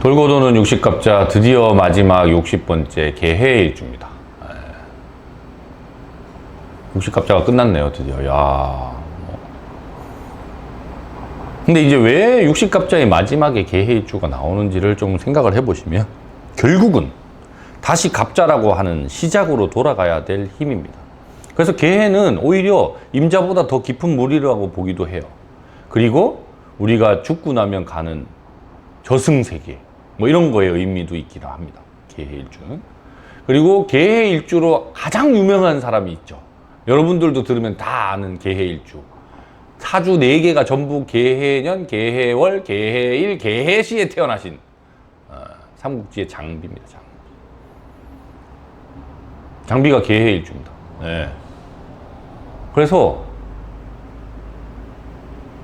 돌고 도는 60갑자 드디어 마지막 60번째 개해일주입니다. 60갑자가 끝났네요, 드디어. 야. 근데 이제 왜 60갑자의 마지막에 개해일주가 나오는지를 좀 생각을 해보시면 결국은 다시 갑자라고 하는 시작으로 돌아가야 될 힘입니다. 그래서 개해는 오히려 임자보다 더 깊은 물이라고 보기도 해요. 그리고 우리가 죽고 나면 가는 저승세계 뭐 이런 거의 의미도 있기도 합니다. 개해일주는. 그리고 개해일주로 가장 유명한 사람이 있죠. 여러분들도 들으면 다 아는 개해일주. 사주 4개가 전부 개해년, 개해월, 개해일, 개해시에 태어나신 삼국지의 장비입니다. 장비가 개해일주입니다. 네. 그래서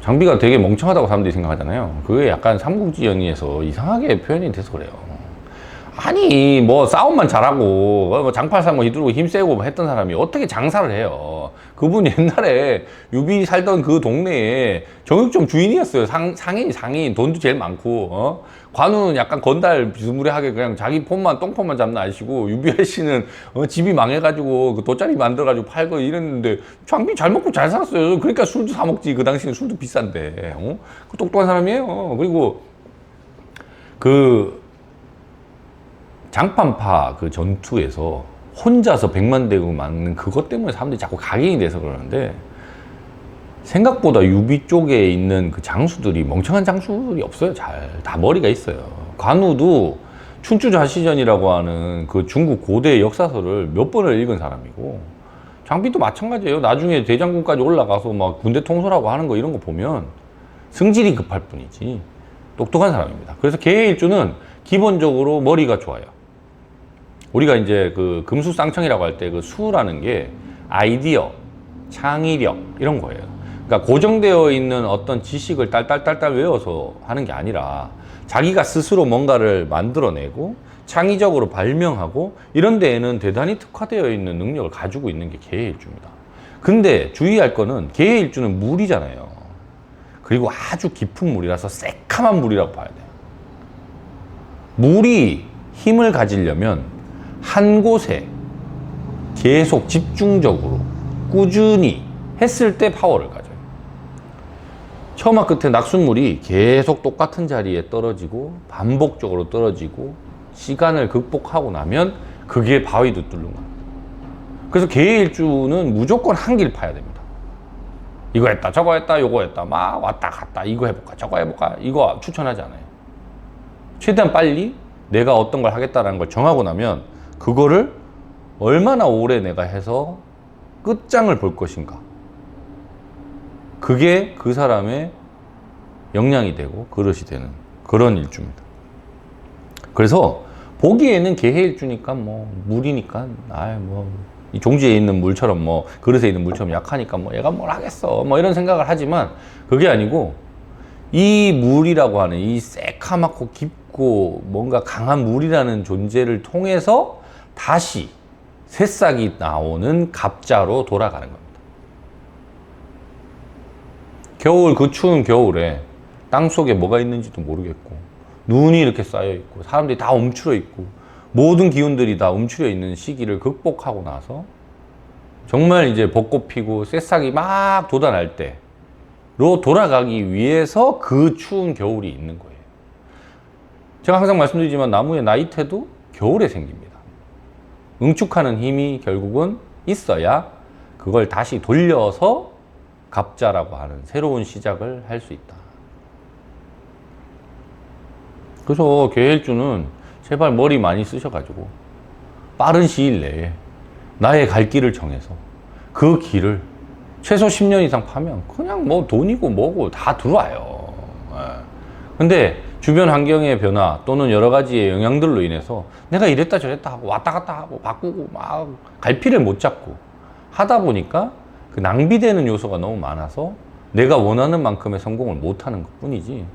장비가 되게 멍청하다고 사람들이 생각하잖아요. 그게 약간 삼국지 연의에서 이상하게 표현이 돼서 그래요. 아니 뭐 싸움만 잘하고 뭐 장팔 뭐 휘두르고 힘세고 뭐 했던 사람이 어떻게 장사를 해요. 그분 옛날에 유비 살던 그 동네에 정육점 주인이었어요. 상인 돈도 제일 많고 관우는 약간 건달 비스무리하게 그냥 자기 폰만 똥폰만 잡는 아저씨고 유비 아저씨는 집이 망해가지고 그 돗자리 만들어가지고 팔고 이랬는데 장비 잘 먹고 잘 살았어요. 그러니까 술도 사 먹지. 그 당시엔 술도 비싼데 그 똑똑한 사람이에요. 그리고 그 장판파 그 전투에서 혼자서 100만 대고 맞는 그것 때문에 사람들이 자꾸 각인이 돼서 그러는데 생각보다 유비 쪽에 있는 그 장수들이 멍청한 장수들이 없어요. 다 머리가 있어요. 관우도 춘추자시전이라고 하는 그 중국 고대 역사서를 몇 번을 읽은 사람이고 장비도 마찬가지예요. 나중에 대장군까지 올라가서 막 군대 통솔하고 하는 거 이런 거 보면 승질이 급할 뿐이지 똑똑한 사람입니다. 그래서 개해일주는 기본적으로 머리가 좋아요. 우리가 이제 그 금수쌍청이라고 할 때 그 수라는 게 아이디어, 창의력 이런 거예요. 그러니까 고정되어 있는 어떤 지식을 딸딸딸딸 외워서 하는 게 아니라 자기가 스스로 뭔가를 만들어내고 창의적으로 발명하고 이런 데에는 대단히 특화되어 있는 능력을 가지고 있는 게 개해일주입니다. 근데 주의할 거는 개해일주는 물이잖아요. 그리고 아주 깊은 물이라서 새카만 물이라고 봐야 돼요. 물이 힘을 가지려면 한 곳에 계속 집중적으로 꾸준히 했을 때 파워를 가져요. 처음과 끝에 낙숫물이 계속 똑같은 자리에 떨어지고 반복적으로 떨어지고 시간을 극복하고 나면 그게 바위도 뚫는 겁니다. 그래서 개해일주는 무조건 한 길 파야 됩니다. 이거 했다 저거 했다 요거 했다 막 왔다 갔다 이거 해볼까 저거 해볼까 이거 추천하지 않아요. 최대한 빨리 내가 어떤 걸 하겠다라는 걸 정하고 나면 그거를 얼마나 오래 내가 해서 끝장을 볼 것인가. 그게 그 사람의 역량이 되고 그릇이 되는 그런 일주입니다. 그래서 보기에는 개해일주니까 뭐 물이니까 이 종지에 있는 물처럼 뭐 그릇에 있는 물처럼 약하니까 뭐 얘가 뭘 하겠어 뭐 이런 생각을 하지만 그게 아니고 이 물이라고 하는 이 새카맣고 깊고 뭔가 강한 물이라는 존재를 통해서 다시 새싹이 나오는 갑자로 돌아가는 겁니다. 겨울, 그 추운 겨울에 땅 속에 뭐가 있는지도 모르겠고 눈이 이렇게 쌓여 있고 사람들이 다 움츠러 있고 모든 기운들이 다 움츠려 있는 시기를 극복하고 나서 정말 이제 벚꽃 피고 새싹이 막 돋아날 때로 돌아가기 위해서 그 추운 겨울이 있는 거예요. 제가 항상 말씀드리지만 나무의 나이테도 겨울에 생깁니다. 응축하는 힘이 결국은 있어야 그걸 다시 돌려서 갑자라고 하는 새로운 시작을 할 수 있다. 그래서 개해일주는 제발 머리 많이 쓰셔가지고 빠른 시일 내에 나의 갈 길을 정해서 그 길을 최소 10년 이상 파면 그냥 뭐 돈이고 뭐고 다 들어와요. 근데 주변 환경의 변화 또는 여러 가지의 영향들로 인해서 내가 이랬다 저랬다 하고 왔다 갔다 하고 바꾸고 막 갈피를 못 잡고 하다 보니까 그 낭비되는 요소가 너무 많아서 내가 원하는 만큼의 성공을 못 하는 것 뿐이지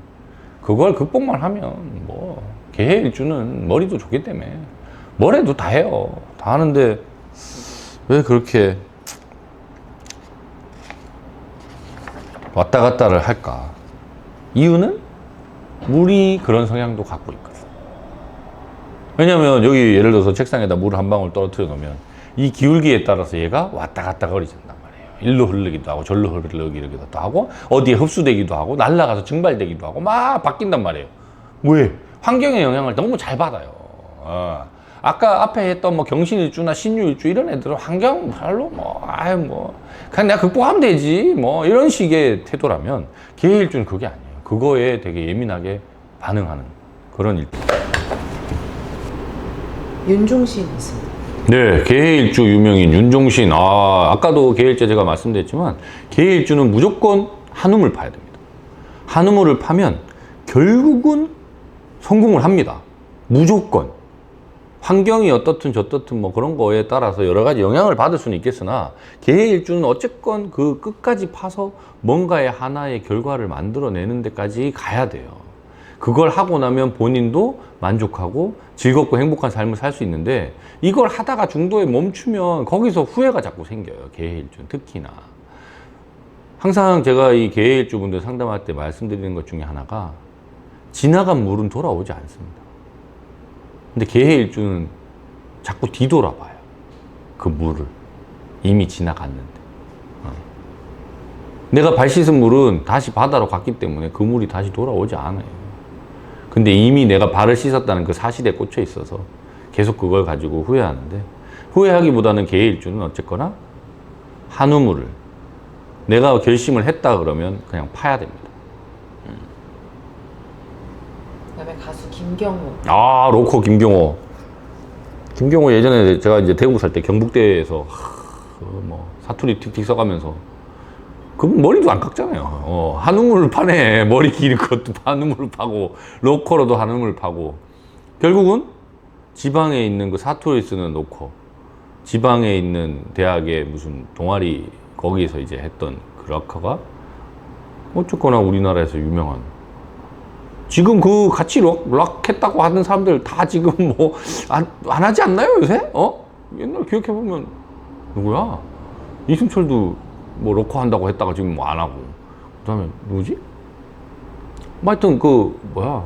그걸 극복만 하면 뭐 개해일주는 머리도 좋기 때문에 뭘 해도 다 해요. 다 하는데 왜 그렇게 왔다 갔다를 할까? 이유는 물이 그런 성향도 갖고 있거든. 왜냐면 여기 예를 들어서 책상에다 물을 한 방울 떨어뜨려 놓으면 이 기울기에 따라서 얘가 왔다 갔다 거리진단 말이에요. 일로 흐르기도 하고 절로 흐르기도 하고 어디에 흡수되기도 하고 날아가서 증발되기도 하고 막 바뀐단 말이에요. 왜? 환경의 영향을 너무 잘 받아요. 아까 앞에 했던 뭐 경신일주나 신유일주 이런 애들은 환경 별로 그냥 내가 극복하면 되지 뭐 이런 식의 태도라면 계일주는 그게 아니에요. 그거에 되게 예민하게 반응하는 그런 일. 윤종신 있습니다. 네, 계일주 유명인 윤종신. 아까도 계일주 제가 말씀드렸지만 계일주는 무조건 한우물 파야 됩니다. 한우물을 파면 결국은 성공을 합니다. 무조건. 환경이 어떻든 저떻든 뭐 그런 거에 따라서 여러 가지 영향을 받을 수는 있겠으나 계일주는 어쨌건 그 끝까지 파서 뭔가의 하나의 결과를 만들어내는 데까지 가야 돼요. 그걸 하고 나면 본인도 만족하고 즐겁고 행복한 삶을 살 수 있는데 이걸 하다가 중도에 멈추면 거기서 후회가 자꾸 생겨요. 계일주는 특히나. 항상 제가 이 계일주 분들 상담할 때 말씀드리는 것 중에 하나가 지나간 물은 돌아오지 않습니다. 근데 계일주는 자꾸 뒤돌아봐요. 그 물을. 이미 지나갔는데. 내가 발 씻은 물은 다시 바다로 갔기 때문에 그 물이 다시 돌아오지 않아요. 근데 이미 내가 발을 씻었다는 그 사실에 꽂혀 있어서 계속 그걸 가지고 후회하는데 후회하기보다는 계일주는 어쨌거나 한우물을 내가 결심을 했다 그러면 그냥 파야 됩니다. 그다음에 가수 김경호. 로코 김경호. 김경호 예전에 제가 이제 대구 살 때 경북대에서 뭐 사투리 틱틱 써가면서 그 머리도 안 깎잖아요. 한우물을 파네. 머리 기는 것도 한우물을 파고 로코로도 한우물을 파고 결국은 지방에 있는 그 사투리 쓰는 로코 지방에 있는 대학의 무슨 동아리 거기에서 이제 했던 그 락커가 어쨌거나 우리나라에서 유명한 지금 그 같이 락 했다고 하는 사람들 다 지금 뭐 안 하지 않나요 요새? 옛날 기억해보면 누구야? 이승철도 뭐 로커 한다고 했다가 지금 뭐 안 하고 그 다음에 누구지? 뭐 하여튼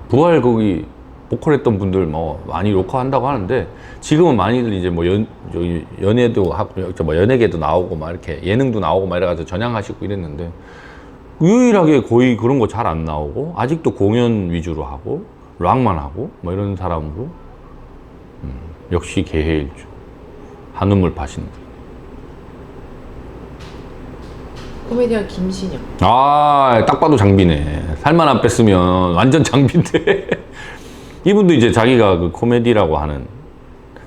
부활 거기 보컬 했던 분들 뭐 많이 로커 한다고 하는데 지금은 많이들 이제 뭐 연예도 하고 뭐 연예계도 나오고 막 이렇게 예능도 나오고 막 이래가지고 전향하시고 이랬는데 유일하게 거의 그런 거 잘 안 나오고 아직도 공연 위주로 하고 락만 하고 뭐 이런 사람으로 역시 계일주 한우물 파시는 분. 코미디언 김신영. 딱 봐도 장비네. 살만 안 뺐으면 완전 장비인데. 이분도 이제 자기가 그 코미디라고 하는.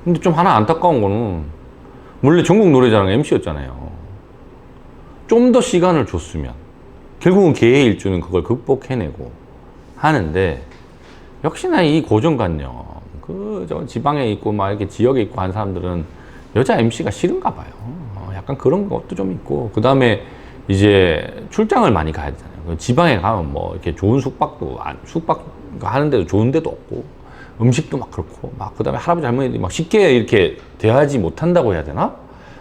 근데 좀 하나 안타까운 거는, 원래 전국 노래자랑 MC였잖아요. 좀 더 시간을 줬으면. 결국은 계일주는 그걸 극복해내고 하는데, 역시나 이 고정관념. 저 지방에 있고, 막 이렇게 지역에 있고 한 사람들은 여자 MC가 싫은가 봐요. 약간 그런 것도 좀 있고. 그 다음에 이제 출장을 많이 가야 되잖아요. 지방에 가면 뭐 이렇게 좋은 숙박 하는 데도 좋은 데도 없고 음식도 막 그렇고 막 그다음에 할아버지 할머니들이 막 쉽게 이렇게 대하지 못한다고 해야 되나?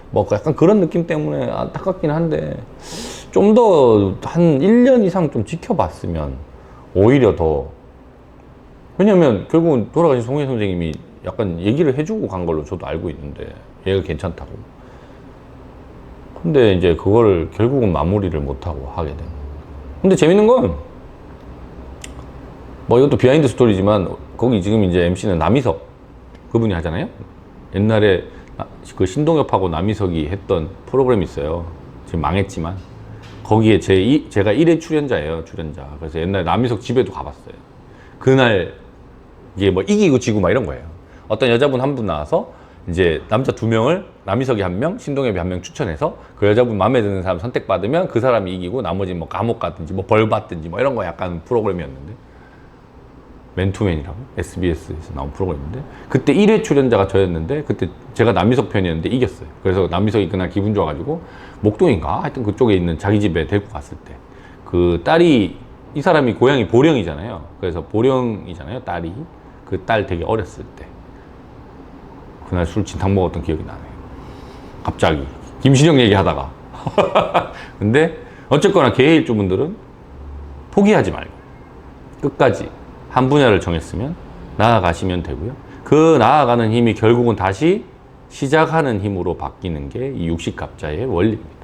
뭐 약간 그런 느낌 때문에 안타깝긴 한데 좀 더 한 1년 이상 좀 지켜봤으면 오히려 더 왜냐면 결국은 돌아가신 송혜 선생님이 약간 얘기를 해주고 간 걸로 저도 알고 있는데 얘가 괜찮다고. 근데 이제 그거를 결국은 마무리를 못하고 하게 된. 근데 재밌는 건, 뭐 이것도 비하인드 스토리지만, 거기 지금 이제 MC는 남희석, 그분이 하잖아요? 옛날에 그 신동엽하고 남희석이 했던 프로그램이 있어요. 지금 망했지만. 거기에 제가 1회 출연자예요, 출연자. 그래서 옛날에 남희석 집에도 가봤어요. 그날, 이게 뭐 이기고 지고 막 이런 거예요. 어떤 여자분 한 분 나와서, 이제 남자 2명을 남희석이 1명, 신동엽이 1명 추천해서 그 여자분 마음에 드는 사람 선택받으면 그 사람이 이기고 나머지 뭐 감옥 갔든지 뭐 벌 받든지 뭐 이런 거 약간 프로그램이었는데 맨투맨이라고 SBS에서 나온 프로그램인데 그때 1회 출연자가 저였는데 그때 제가 남희석 편이었는데 이겼어요. 그래서 남희석이 그날 기분 좋아가지고 목동인가 하여튼 그쪽에 있는 자기 집에 데리고 갔을 때 그 딸이 이 사람이 고향이 보령이잖아요. 그래서 보령이잖아요 딸이. 그 딸 되게 어렸을 때 그날 술 진탕 먹었던 기억이 나네요. 갑자기 김신영 얘기하다가 근데 어쨌거나 계일주 분들은 포기하지 말고 끝까지 한 분야를 정했으면 나아가시면 되고요. 그 나아가는 힘이 결국은 다시 시작하는 힘으로 바뀌는 게 이 육식갑자의 원리입니다.